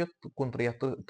29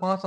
5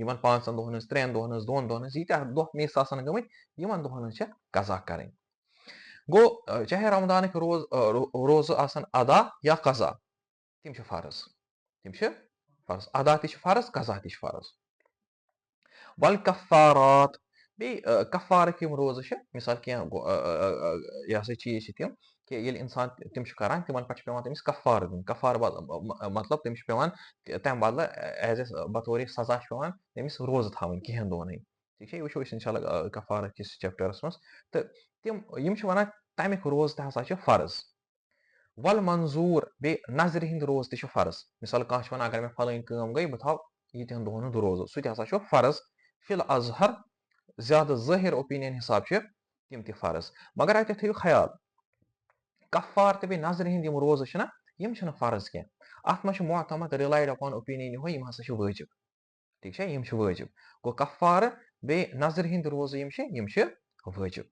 یِمن 5 دۄہن ہٕنٛز 3 دۄہن ہٕنٛز 2 دۄہن ہٕنٛز ییٖتیٛاہ دۄہ مِس آسان گٔمٕتۍ یِمن دۄہن ہٕنٛز چھےٚ قضا کَرٕنۍ گوٚو چاہے رمضانٕکۍ روزٕ آسن ادا یا قضا تِم چھِ فرض ادا تہِ چھِ فرض قضا تہِ چھِ فرض والکفارات بیٚیہِ کفارٕکۍ یِم روزٕ چھِ مِثال کینٛہہ یہِ ہسا چیٖز چھِ تِم کہِ ییٚلہِ اِنسان تِم چھِ کران تِمن پٮ۪ٹھ چھُ پیٚوان تٔمِس کفارٕ دیُن کفارٕ مطلب تٔمِس چھُ پیٚوان تَمہِ بدلہٕ ایز اے بطورِ سزا چھُ پیٚوان تٔمِس روزٕ تھاوٕنۍ کینٛہن دۄہن ہٕنٛدۍ ٹھیٖک چھا یہِ وٕچھو أسۍ اِنشاء اللہ کفارٕ کِس چیپٹرس منٛز تہٕ یِم چھِ وَنان تَمیُک روزٕ تہِ ہسا چھُ فرض ول منظوٗر بیٚیہِ نظرِ ہِنٛدۍ روزٕ تہِ چھِ فرض مِثال کانٛہہ چھُ وَنان اگر مےٚ فلٲنۍ کٲم گٔے بہٕ تھاو ییٖتہن دۄہن ہُنٛد روزٕ سُہ تہِ ہسا چھُ فرض فی الازہر زیادٕ ظٲہِر اوپیٖنین حِساب چھِ تِم تہِ فرض مگر اَتہِ تھٲیِو خیال کفار تہٕ بیٚیہِ نظرِ ہِنٛدۍ یِم روزٕ چھِنہ یِم چھِنہٕ فرض کینٛہہ اَتھ منٛز چھُ معتمد رِلایڈ اپان اوپیٖنین یِہوے یِم ہسا چھِ وٲجِب ٹھیٖک چھا یِم چھِ وٲجِب گوٚو کفارٕ بیٚیہِ نظرِ ہِنٛدۍ روزٕ یِم چھِ وٲجِب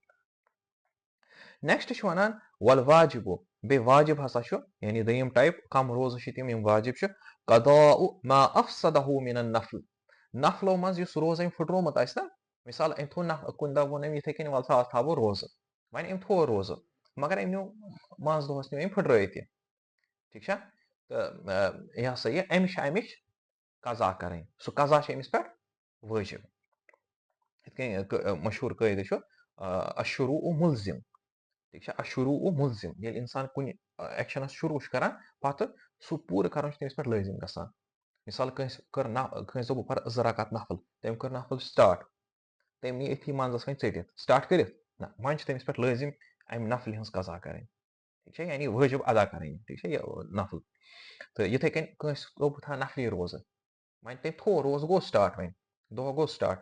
نیکسٹ چھُ وَنان ول واجِبو بیٚیہِ واجِب ہسا چھُ یعنی دوٚیِم ٹایپ کم روزٕ چھِ تِم یِم واجِب چھِ قضاء ما افسدہو من النفل نفلو منٛز یُس روزٕ أمۍ پھٕٹرومُت آسہِ نہ مِثال أمۍ تھوٚو کُنہِ دۄہ ووٚن أمۍ یِتھٕے کٔنۍ وَلہٕ سا آز تھاوو روزٕ وۄنۍ أمۍ تھوٚو روزٕ مگر أمۍ نیوٗ منٛز دۄہس نیوٗ أمۍ پھٕٹرٲیِتھ یہِ ٹھیٖک چھا تہٕ یہِ ہسا یہِ أمِس چھِ اَمِچ قضا کَرٕنۍ سُہ قضا چھِ أمِس پٮ۪ٹھ وٲجِب یِتھ کٔنۍ مشہوٗر قٲیدٕ چھُ اشروٗ مُلزِم ٹھیٖک چھا اشروٗ مُلزِم ییٚلہِ اِنسان کُنہِ ایکشنس شروٗع چھُ کران پتہٕ سُہ پوٗرٕ کرُن چھُ تٔمِس پٮ۪ٹھ لٲزِم گژھان مِثال کٲنٛسہِ دوٚپ بہٕ پَرٕ 2 رکعت نفل تٔمۍ کٔر نفل سٹاٹ تٔمۍ نی أتھی منٛزس وۄنۍ ژٔٹِتھ سٹاٹ کٔرِتھ نہ وۄنۍ چھِ تٔمِس پٮ۪ٹھ لٲزِم اَمہِ نفلہِ ہٕنٛز قضا کَرٕنۍ ٹھیٖک چھا یعنی وٲجِب ادا کَرٕنۍ ٹھیٖک چھا یہِ نفل تہٕ یِتھٕے کٔنۍ کٲنٛسہِ دوٚپ بہٕ تھاو نفلی روزٕ وۄنۍ تٔمۍ تھوٚو روزٕ گوٚو سٹاٹ وۄنۍ دۄہ گوٚو سٹاٹ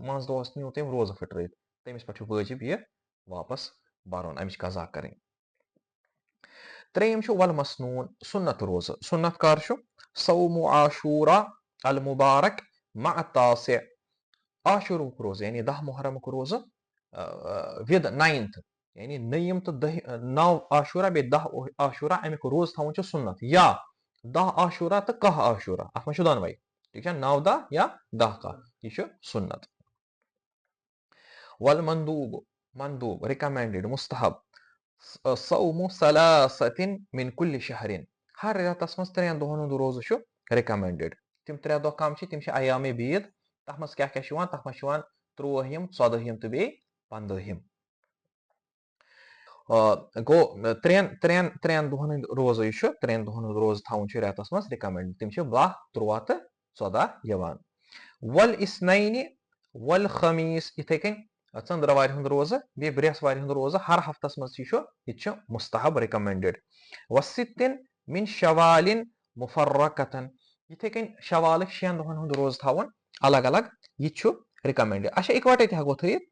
منٛز دۄہس نیوٗ تٔمۍ روزٕ پھٕٹرٲیِتھ تٔمِس پٮ۪ٹھ چھُ وٲجِب یہِ واپس بَرُن اَمِچ قضا کَرٕنۍ ترٛیٚیِم چھُ ول مسنوٗن سُنت روزٕ سُنت کر چھُ صومُ عاشوٗرا المُبارک مع التاسع عاشوٗرہُک روزٕ یعنی 10 محرمُک روزٕ وِد 9th یعنی 9م تہٕ 9 عاشوٗرا بیٚیہِ 10 عاشوٗرا اَمیُک روزٕ تھاوُن چھُ سُنت یا 10 عاشوٗرا تہٕ 10 عاشوٗرا اَتھ منٛز چھُ دۄنوَے ٹھیٖک چھا 9 10 یا 10 10 یہِ چھُ سُنت ول مندوٗب رِکمینڈِڈ مُستحب صومُ ثلاثة من كل شهر ہر رٮ۪تس منٛز 3 دۄہن ہُنٛد روزٕ چھُ رِکمینڈِڈ تِم 3 دۄہ کم چھِ تِم چھِ ایامِ بیٖد تتھ منٛز کیاہ کیاہ چھُ یِوان تتھ منٛز چھُ یِوان 13ہِم 14ہِم تہٕ بیٚیہِ 15ہِم گوٚو 3 دۄہن ہٕنٛدۍ روزٕ یہِ چھُ 3 دۄہن ہُنٛد روزٕ تھاوُن چھُ رٮ۪تس منٛز رِکمینڈ تِم چھِ 12 13 تہٕ 14 یِوان ول اِسناینہِ ول خمیٖس یِتھٕے کٔنۍ ژٔندٕروارِ ہُنٛد روزٕ بیٚیہِ برٛٮ۪سوارِ ہُنٛد روزٕ ہر ہفتس منٛز یہِ چھُ یہِ تہِ چھُ مُستحب رِکمینڈِڈ وسِتِن مِن شوالِن مُفرقتن یِتھٕے کٔنۍ شوالٕکۍ 6 دۄہن ہُنٛد روزٕ تھاوُن الگ الگ یہِ تہِ چھُ رِکمینڈ اچھا اِکوٹے تہِ ہٮ۪کو تھٲیِتھ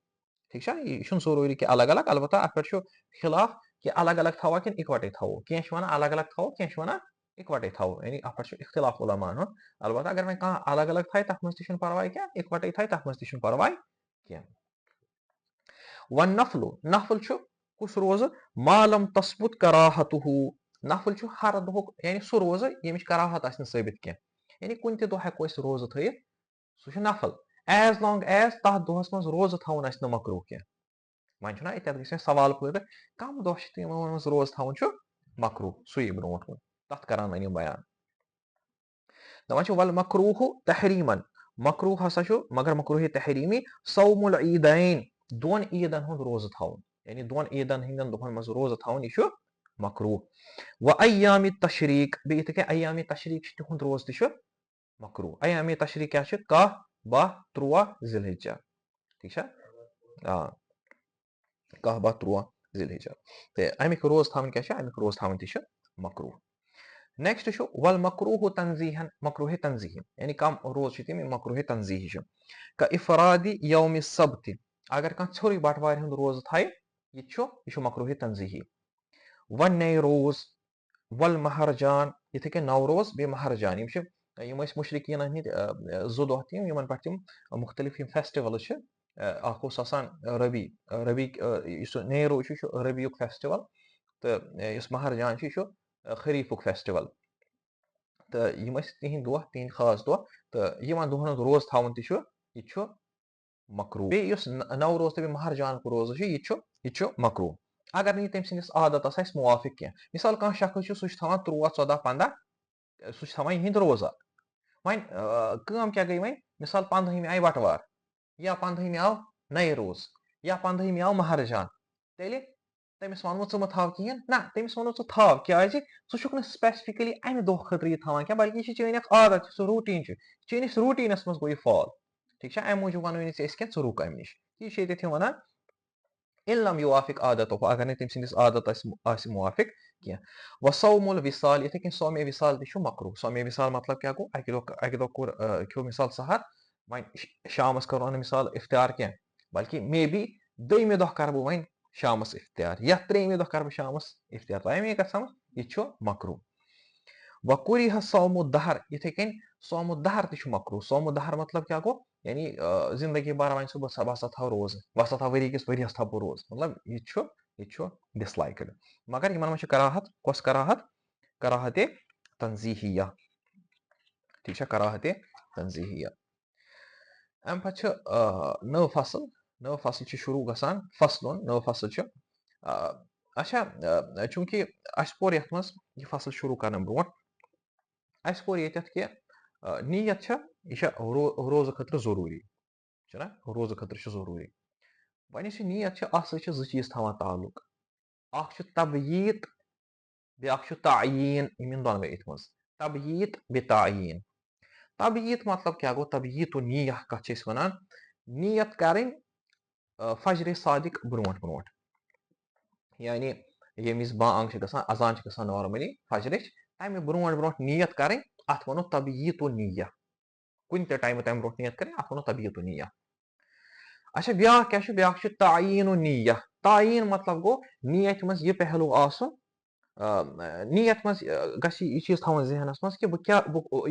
ٹھیٖک چھا یہِ چھُنہٕ ضروٗری کہِ الگ الگ البتہ اتھ پٮ۪ٹھ چھُ خِلاف کہِ الگ الگ تھاووا کِنہٕ اِکوٹے تھاوو کینٛہہ چھِ وَنان الگ الگ تھاوو کینٛہہ چھِ وَنان اِکوٹے تھاوو یعنی اَتھ پٮ۪ٹھ چھُ اِختِلاف عُلماہن ہُنٛد البتہ اگر وۄنۍ کانٛہہ الگ الگ تھایہِ تتھ منٛز تہِ چھُنہٕ پرواے کینٛہہ اِکوٹے تھایہِ تتھ منٛز تہِ چھُنہٕ پرواے کینٛہہ وۄنۍ نفل چھُ کُس روزٕ مالم تثبُت کراہتہوٗ نفل چھُ ہر دۄہُک یعنی سُہ روزٕ ییٚمِچ کراہت آسہِ نہٕ ثٲبِت کینٛہہ یعنی کُنہِ تہِ دۄہ ہٮ۪کو أسۍ روزٕ تھٲیِتھ سُہ چھُ نفل ایز لانگ ایز تتھ دۄہس منٛز روزٕ تھاوُن آسہِ نہٕ مکروٗہ کینٛہہ وۄنۍ چھُنہ اَتٮ۪تھ گژھِ وۄنۍ سوال پٲدٕ کم دۄہ چھِ تِمن منٛز روزٕ تھاوُن چھُ مکروٗہ سُے یہِ برونٛٹھ کُن تتھ کران وۄنۍ یِم بیان دپان چھِ ول مکروٗہ تحریٖمن مکروٗہ ہسا چھُ مگر مکروٗہ تحریٖمی صومُ العیٖدین 2 عیٖدن ہُنٛد روزٕ تھاوُن یعنی 2 عیٖدن ہٕنٛدٮ۪ن دۄہن منٛز روزٕ تھاوُن یہِ چھُ مکروٗہ وۄنۍ ایامِ تشریٖق بیٚیہِ یِتھٕے کٔنۍ ایامِ تشریٖق چھُ تِہُنٛد روزٕ تہِ چھُ مکروٗہ ایامِ تشریٖق کیاہ چھُ 10 12 13 ذی الحجہ ٹھیٖک چھا 10 12 13 ذی الحجہ تہٕ امیِکۍ روزٕ تھاوٕنۍ کیاہ چھِ امیِکۍ روزٕ تھاوٕنۍ تہِ چھِ مکروٗہ نیکسٹ چھُ ول مکروٗہ تنزیٖہن مکروٗہ تنزیٖح یعنی کم روزٕ چھِ تِم مکروٗہ تنزیٖح چھِ کا افرادی یومِ سبتہِ اگر کانٛہہ ژھیٚورُے بٹوارِ ہُنٛد روزٕ تھایہِ یہِ چھُ مکروٗہ تنزیٖحی ون نیروز ول مہرجان یِتھٕے کٔنۍ نوروز بیٚیہِ مہرجان یِم ٲسۍ مُشرِقیٖنن ہٕنٛدۍ 2 دۄہ تِم یِمن پٮ۪ٹھ تِم مُختٔلِف یِم فیسٹِولٕز چھِ اکھ اوس آسان ربی یُس نیروز چھُ یہِ چھُ ربیُک فیسٹِول تہٕ یُس مہرجان چھُ یہِ چھُ خریٖفُک فیسٹِول تہٕ یِم ٲسۍ تِہِنٛدۍ دۄہ تِہِنٛدۍ خاص دۄہ تہٕ یِمن دۄہن ہُنٛد روزٕ تھاوُن تہِ چھُ یہِ چھُ مکروٗہ بیٚیہِ یُس نوروز تہٕ بیٚیہِ مہرجانُک روزٕ چھُ یہِ چھُ مکروٗہ اگر نہٕ یہِ تٔمۍ سٕنٛدِس عادتس آسہِ موافِق کینٛہہ مِثال کانٛہہ شخص چھُ سُہ چھُ تھاوان 13 14 15 سُہ چھُ تھاوان یِہِنٛدۍ روزا وۄنۍ کٲم کیاہ گٔے وۄنۍ مِثال 15ہِمہِ آیہِ بٹوار یا 15ہِمہِ آو نَیہِ روز یا 15ہِمہِ آو مہرجان تیٚلہِ تٔمِس وَنو ژٕ مہٕ تھاو کِہیٖنۍ نہ تٔمِس وَنو ژٕ تھاو کیازِ ژٕ چھُکھ نہٕ سپیسفِکلی اَمہِ دۄہ خٲطرٕ یہِ تھاوان کینٛہہ بلکہِ یہِ چھِ چٲنۍ اکھ عادت یُس روٗٹیٖن چھُ چٲنِس روٗٹیٖنس منٛز گوٚو یہِ فال ٹھیٖک چھا اَمہِ موٗجوٗب وَنو نہٕ ژےٚ أسۍ کینٛہہ ژٕ رُک اَمہِ نِش یہِ چھِ ییٚتٮ۪تھ یِم وَنان علم یوافِق عادتُک اگر نہٕ تٔمۍ سٕنٛدِس عادت آسہِ موافِق کینٛہہ وصوم الوصال یِتھٕے کٔنۍ صومے وصال تہِ چھُ مکروٗہ صومے وصال مطلب کیاہ گوٚو اَکہِ دۄہ کوٚر کھیوٚو مِثال سحر وۄنۍ شامَس کَرو نہٕ مِثال اِفتِیار کینٛہہ بلکہِ مے بی دوٚیمہِ دۄہ کَرٕ بہٕ وۄنۍ شامَس اِفتِیار یا ترٛیٚیِمہِ دۄہ کَرٕ بہٕ شامَس اِفتِیار تۄہہِ مے کَتھ سَمجھ یہِ چھُ مکروٗہ وَکُریہ صومُ الدہر یِتھٕے کٔنۍ صومُ الدہر تہِ چھُ مکروٗہ صومُ الدہر مطلب کیاہ گوٚو یعنی زندگی بھر وۄنۍ سُہ بہٕ ہسا تھاو روزٕ بہٕ ہسا تھاو ؤری کِس ؤریَس تھاو بہٕ روزٕ مطلب یہِ چھُ ڈِسلایکٕڈ مگر یِمن منٛز چھِ کراہت کۄس کراہتِ تنزیٖہِیہ ٹھیٖک چھا کراہتِ تنزیٖہِیہ اَمہِ پَتہٕ چھِ نٔو فصل چھِ شروٗع گژھان فصلُن نٔو فصل چھِ اچھا چوٗنٛکہِ اَسہِ پوٚر یَتھ منٛز یہِ فصل شروٗع کرنہٕ برونٛٹھ اَسہِ پوٚر ییٚتٮ۪تھ کہِ نیت چھےٚ یہِ چھےٚ روزٕ خٲطرٕ ضروٗری چھُنہ روزٕ خٲطرٕ چھُ ضروٗری وۄنۍ یُس یہِ نیت چھِ اَتھ سۭتۍ چھِ زٕ چیٖز تھاوان تعلُق اکھ چھُ تبیٖت بیاکھ چھُ تعیٖن یِم یِن دۄنوَے أتھۍ منٛز تبیٖت بیٚیہِ تعیٖن تبیٖت مطلب کیاہ گوٚو تبیٖت و نیہ کَتھ چھِ أسۍ وَنان نیت کَرٕنۍ فجرِ صادِق برونٛٹھ یعنی ییٚمہِ وِزِ بانٛگ چھِ گژھان اذان چھِ گژھان نارمٔلی فجرٕچ تَمہِ برونٛٹھ نیت کَرٕنۍ اَتھ وَنو تبیٖت و نیہ کُنہِ تہِ ٹایمہٕ تَمہِ برونٛٹھ نیت کَرٕنۍ اَتھ وَنو تبیٖت و نیہ اچھا بیاکھ کیاہ چھُ بیاکھ چھُ تعیٖن و نیہ تعیٖن مطلب گوٚو نیتہِ منٛز یہِ پہلوٗ آسُن نیت منٛز گژھِ یہِ چیٖز تھاوُن ذہنَس منٛز کہِ بہٕ کیاہ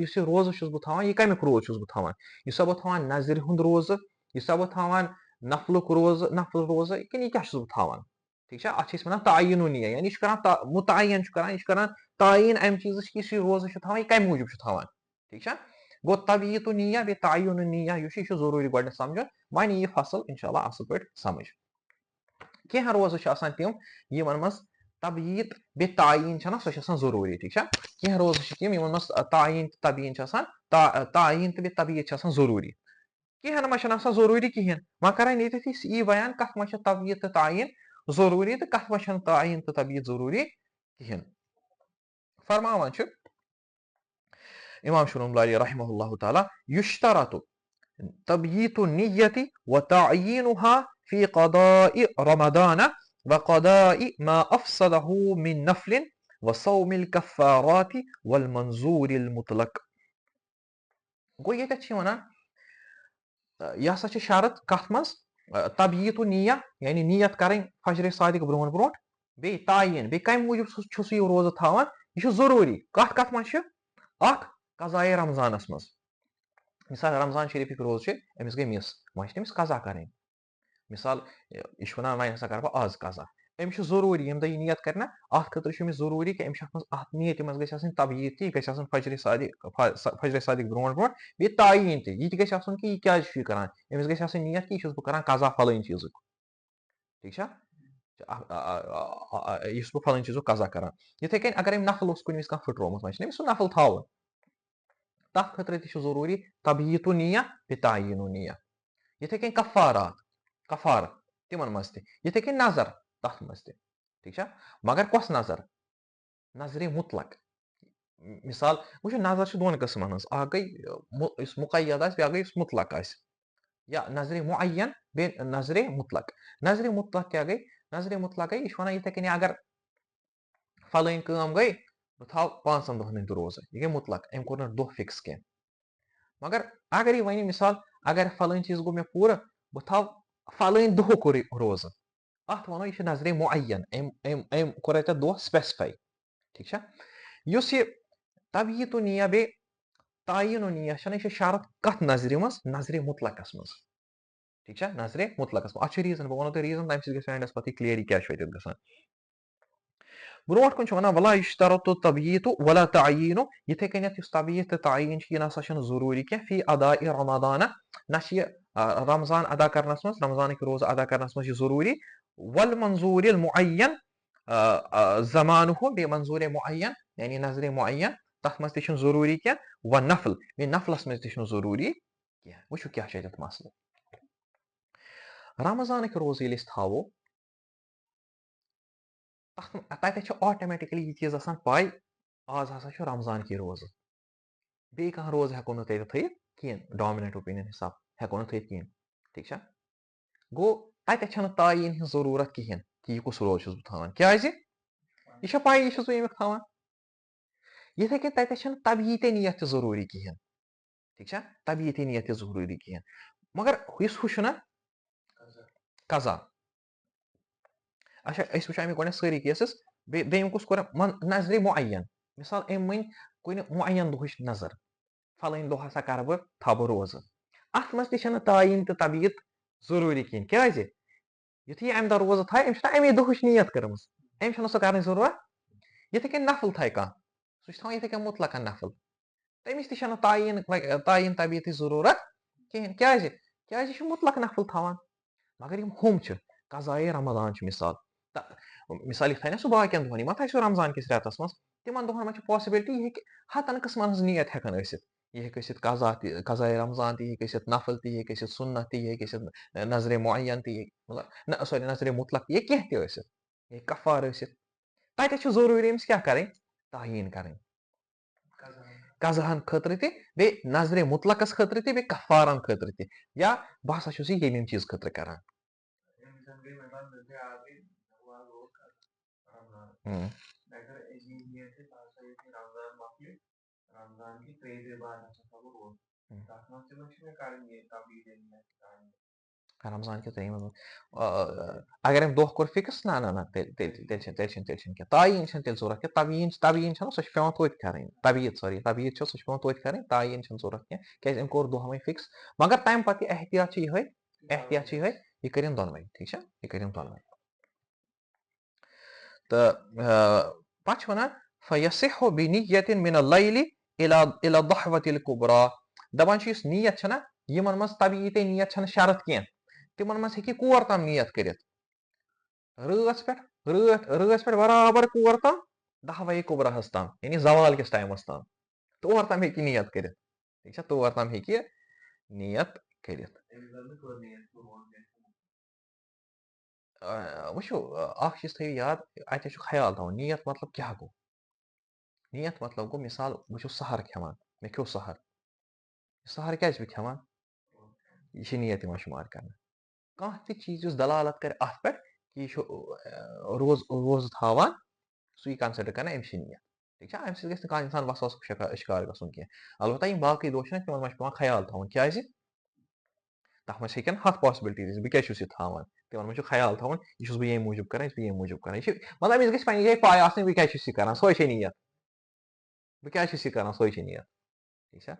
یُس یہِ روزٕ چھُس بہٕ تھاوان یہِ کَمیُک روزٕ چھُس بہٕ تھاوان یہِ سا بہٕ تھاوان نظرِ ہُنٛد روزٕ یہِ سا بہٕ تھاوان نفلُک روزٕ کِنہٕ یہِ کیاہ چھُس بہٕ تھاوان ٹھیٖک چھا اَتھ چھِ أسۍ وَنان تعیٖن و نیہ یعنی یہِ چھُ کران مُتعین چھُ کران یہِ چھُ کران تعیٖن اَمہِ چیٖزٕچ کہِ یُس یہِ روزٕ چھُ تھاوان یہِ کَمہِ موٗجوٗب چھُ تھاوان ٹھیٖک چھا گوٚو تبیٖت و نیہ بیٚیہِ تعیٖن و نیہ یُس یہِ چھُ ضروٗری گۄڈٕنیتھ سَمجُن وۄنۍ یہِ فصل اِنشاء اللہ اَصٕل پٲٹھۍ سَمجھ کینٛہہ روزٕ چھِ آسان تِم یِمن منٛز تبیٖت بیٚیہِ تعیٖن چھےٚ نہ سۄ چھِ آسان ضروٗری ٹھیٖک چھا کینٛہہ روزٕ چھِ تِم یِمن منٛز تعیٖن تہٕ تبیٖن چھِ آسان تعیٖن تہٕ بیٚیہِ تبیٖت چھِ آسان ضروٗری کینٛہہ منٛز چھنہٕ آسان ضروٗری کِہینۍ وۄنۍ کران ییٚتٮ۪تھ أسۍ یی بیان کَتھ منٛز چھِ تبیٖت تہٕ تعیٖن ضروٗری تہٕ کَتھ منٛز چھنہٕ تعیٖن تہٕ تبیٖت ضروٗری کِہینۍ فرماوان چھُ اِمام شُرحمُلہ رحمہ اللہ تعالیٰ یُشترطُ تبیٖت النِیَّةِ وتعیٖنُہا فی قضاء رمضان وقضاء ما افسدہ من نفل وصوم الکفارات والمنظور المطلق گوٚو ییٚتٮ۪تھ چھِ وَنان یہِ ہسا چھِ شرط کَتھ منٛز تبیٖت و نیہ یعنی نیت کَرٕنۍ فجرِ صادِق برونٛٹھ بیٚیہِ تعیٖن بیٚیہِ کَمہِ موٗجوٗب چھُ سُہ یہِ روزٕ تھاوان یہِ چھُ ضروٗری کَتھ منٛز چھُ اکھ قضایے رمضانس منٛز مِثال رمضان شریٖفٕکۍ روزٕ چھِ أمِس گٔے مِس وۄنۍ چھِ تٔمِس قضا کَرٕنۍ مِثال یہِ چھُ وَنان وۄنۍ ہسا کَرٕ بہٕ آز قضا أمِس چھُ ضروٗری ییٚمہِ دۄہ یہِ نیت کَرِ نہ اَتھ خٲطرٕ چھُ أمِس ضروٗری کہِ أمِس چھُ اَتھ منٛز اَتھ نیتہِ منٛز گژھِ آسٕنۍ تبیٖت تہِ یہِ گژھِ آسُن فجرِ صادِق برونٛٹھ بیٚیہِ تعیٖن تہِ یہِ تہِ گژھِ آسُن کہِ یہِ کیازِ چھُ یہِ کران أمِس گژھِ آسٕنۍ نیت کہِ یہِ چھُس بہٕ کران قضا فلٲنۍ چیٖزُک ٹھیٖک چھا یہِ چھُس بہٕ فلٲنۍ چیٖزُک قضا کران یِتھٕے کٔنۍ اگر أمۍ نفل اوس کُنہِ وِزِ کانٛہہ پھٕٹرومُت وۄنۍ چھُنہ أمِس سُہ نفل تھاوُن تَتھ خٲطرٕ تہِ چھُ ضروٗری تبیٖت و نیہ بیٚیہِ تعیٖن و نیہ یِتھٕے کٔنۍ کفارٕ تِمن منٛز تہِ یِتھٕے کٔنۍ نظر تَتھ منٛز تہِ ٹھیٖک چھا مگر کۄس نظرِ مُطلق مِثال وٕچھو نظر چھِ دۄن قٕسمَن ہٕنٛز اکھ گٔے یُس مُقید آسہِ بیاکھ گٔے یُس مُطلق آسہِ یا نظرِ مُعین بیٚیہِ نظرِ مُطلق کیاہ گٔے نظرِ مُطلق گٔے یہِ چھُ وَنان یِتھٕے کٔنۍ اگر فلٲنۍ کٲم گٔے بہٕ تھاو 5 دۄہن ہٕنٛدۍ روزٕ یہِ گٔے مُطلق أمۍ کوٚر نہٕ دۄہ فِکٕس کینٛہہ مگر اگر یہِ وَنہِ مِثال اگر فلٲنۍ چیٖز گوٚو مےٚ پوٗرٕ بہٕ تھاو فلٲنۍ دۄہُک روزٕ اَتھ وَنو یہِ چھِ نظرِ مُعین أمۍ کوٚر اَتٮ۪تھ دۄہ سپیسِفاے ٹھیٖک چھا یُس یہِ تبیٖت و نیہ بیٚیہِ تعیٖن و نیہ چھنہ یہِ چھِ شرط کَتھ نظرِ منٛز نظرِ مُطلقس منٛز ٹھیٖک چھا نظرِ مُطلقس منٛز اَتھ چھُ ریٖزن بہٕ وَنو تۄہہِ ریٖزن تَمہِ سۭتۍ گژھِ اینڈَس پَتہٕ کٕلیر یہِ کیاہ چھُ اَتٮ۪تھ گژھان برونٛٹھ کُن چھُ وَنان وَلا یُشتَرَطُ التَّبْیٖتُ وَلا تَعیٖنُ یِتھَے کٔنٮ۪تھ یُس تبیٖت تہٕ تعیٖن چھُ یہِ نَسا چھُنہٕ ضروٗری کینٛہہ فی اداءِ رمضانہ نہ چھِ یہِ رمضان ادا کرنَس منٛز رمضانٕکۍ روزٕ ادا کرنَس منٛز یہِ ضروٗری والمنظوٗر المعین زمانُہ بیٚیہِ منظوٗرِ معین یعنی نظرِ معین تَتھ منٛز تہِ چھُنہٕ ضروٗری کینٛہہ ونفل بیٚیہِ نفلَس منٛز تہِ چھُنہٕ ضروٗری کینٛہہ وٕچھِو کیاہ چھُ اَتٮ۪تھ مسلہٕ رمضانٕکۍ روزٕ ییٚلہِ أسۍ تھاوو تَتٮ۪تھ چھِ آٹومیٹِکلی یہِ چیٖز آسان پاے آز ہسا چھُ رمضان کہِ روزٕ بیٚیہِ کانٛہہ روزٕ ہٮ۪کو نہٕ تَتہِ تھٲیِتھ کِہیٖنۍ ڈامِنیٹ اوپیٖنین حِساب ہٮ۪کو نہٕ تھٲیِتھ کِہیٖنۍ ٹھیٖک چھا گوٚو تَتٮ۪تھ چھَنہٕ تعیٖن ہِنٛز ضروٗرت کِہیٖنۍ کہِ یہِ کُس روز چھُس بہٕ تھاوان کیازِ یہِ چھےٚ پاے یہِ چھُس بہٕ ییٚمیُک تھاوان یِتھَے کٔنۍ تَتٮ۪تھ چھَنہٕ تبیٖتے نِیت تہِ ضروٗری کِہیٖنۍ ٹھیٖک چھا تبیٖتے نِیت تہِ ضروٗری کِہیٖنۍ مگر یُس ہُہ چھُنہ قزا اچھا أسۍ وٕچھو اَمیُک گۄڈنٮ۪تھ سٲری کیسٕز بیٚیہِ دوٚیِم کُس کوٚر نظرِ معین مِثال أمۍ مٔنۍ کُنہِ معین دۄہٕچ نظر پھلٲنۍ دۄہ ہسا کَرٕ بہٕ تھاوٕ بہٕ روزٕ اَتھ منٛز تہِ چھَنہٕ تعیٖن تہٕ تبیٖت ضروٗری کِہیٖنۍ کیازِ یُتھُے یہِ اَمہِ دۄہ روزٕ تھایہِ أمِس چھُنہ اَمے دۄہٕچ نِیت کٔرمٕژ أمِس چھَنہٕ سۄ کَرنٕچ ضروٗرت یِتھَے کٔنۍ نفل تھایہِ کانٛہہ سُہ چھُ تھاوان یِتھَے کٔنۍ مُطلقن نفل تٔمِس تہِ چھَنہٕ تعیٖن تبیٖتٕچ ضروٗرت کِہیٖنۍ کیازِ یہِ چھُ مُطلق نفل تھاوان مگر یِم ہُم چھِ قضایے رمضان چھُ مِثال مِثال یہِ تھایہِ نہ سُہ باقین دۄہن یہِ ما تھایہِ سُہ رمضان کِس رٮ۪تس منٛز تِمن دۄہن منٛز چھِ پاسبلٹی یہِ ہیٚکہِ ہتن قٕسمن ہٕنٛز نِیت ہٮ۪کان ٲسِتھ یہِ ہیٚکہِ ٲسِتھ قزا تہِ قزایے رمضان تہِ یہِ ہیٚکہِ ٲسِتھ نفل تہِ یہِ ہیٚکہِ ٲسِتھ سُنت تہِ یہِ ہیٚکہِ ٲسِتھ نظرِ معین تہِ مطلب نہ سوری نظرِ مُطلق تہِ یہِ کینٛہہ تہِ ٲسِتھ یہِ ہیٚکہِ کفار ٲسِتھ تَتٮ۪تھ چھُ ضروٗری أمِس کیاہ کَرٕنۍ تعیٖن کَرٕنۍ قزاہن خٲطرٕ تہِ بیٚیہِ نظرِ مُطلقس خٲطرٕ تہِ بیٚیہِ کفارن خٲطرٕ تہِ یا بہٕ ہسا چھُس یہِ ییٚمہِ چیٖز خٲطرٕ کران رمضان کہِ ترٛیٚیِمہِ اگر أمۍ دۄہ کوٚر فِکٕس نہ تیٚلہِ چھِنہٕ کینٛہہ تعیٖن چھَنہٕ تیٚلہِ ضوٚرتھ کینٛہہ تبیٖن چھَنہ سۄ چھِ پیٚوان توتہِ کَرٕنۍ تبیٖت چھِ سۄ چھِ پیٚوان توتہِ کَرٕنۍ تعیٖن چھَنہٕ ضوٚرتھ کینٛہہ کیازِ أمۍ کوٚر دۄہ وۄنۍ فِکٕس مگر تَمہِ پَتہٕ یہِ احتِیاط چھِ یِہوے یہِ کٔرِنۍ دۄنوَے ٹھیٖک چھا یہِ کٔرِنۍ دۄنوَے تہٕ پَتہٕ چھِ وَنان فَیَصِحُ بِنِیَّةٍ مِنَ اللَّیلِ إِلَى الضَّحْوَةِ الْكُبْرَى دَپان چھِ یُس نِیت چھَنہ یِمن منٛز تبیٖتے نِیت چھَنہٕ شرط کینٛہہ تِمن منٛز ہیٚکہِ کور تام نِیت کٔرِتھ رٲژ پٮ۪ٹھ برابر کور تام دَہوَے کُبرہس تام یعنی زوال کِس ٹایمَس تام تور تام ہیٚکہِ نِیت کٔرِتھ ٹھیٖک چھا تور تام ہیٚکہِ نِیت کٔرِتھ وٕچھو اکھ چیٖز تھٲیِو یاد اَتہِ چھُ خیال تھاوُن نِیت مطلب کیاہ گوٚو نِیت مطلب گوٚو مِثال بہٕ چھُس سحر کھٮ۪وان مےٚ کھیوٚو سحر کیازِ چھُس بہٕ کھٮ۪وان یہِ چھِ نِیت یِوان شُمار کرنہٕ کانٛہہ تہِ چیٖز یُس دلالت کرِ اَتھ پٮ۪ٹھ کہِ یہِ چھُ روزٕ تھاوان سُے کَنسِڈر کرنہٕ أمِس چھِ نِیت ٹھیٖک چھا اَمہِ سۭتۍ گژھِ نہٕ کانٛہہ اِنسان وسوسُک شِکار گژھُن کینٛہہ البتہ یِم باقٕے دۄہ چھِنہ تِمن منٛز چھُ پیٚوان خیال تھاوُن کیازِ تَتھ منٛز ہیٚکن 100 پاسبلٹیٖز بہٕ کیازِ چھُس یہِ تھاوان تِمن منٛز چھُ خیال تھاوُن یہِ چھُس بہٕ ییٚمہِ موٗجوٗب کران یہِ چھُ مطلب أمِس گژھِ پنٕنہِ جایہِ پاے آسٕنۍ بہٕ کیازِ چھُس یہِ کران سۄے چھےٚ نِیت بہٕ کیازِ چھُس یہِ کران سۄے چھےٚ نِیت ٹھیٖک چھا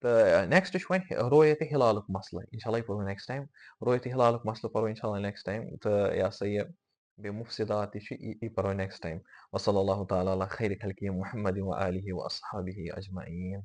تہٕ نیکسٹ چھُ وۄنۍ رویتِ ہِلالُک مسلہٕ اِنشاء اللہ یہِ پَرو نیکسٹ ٹایم رویتِ ہِلالُک مسلہٕ پَرو اِنشاء اللہ نیکسٹ ٹایم تہٕ یہِ ہسا یہِ بیٚیہِ مُفسِدات تہِ چھُ یہِ پَرو نیکسٹ ٹایم وصلی اللہ تعالیٰ علی خیرِ خلقہِ محمد وآلہ وأصحابہ اجمعیٖن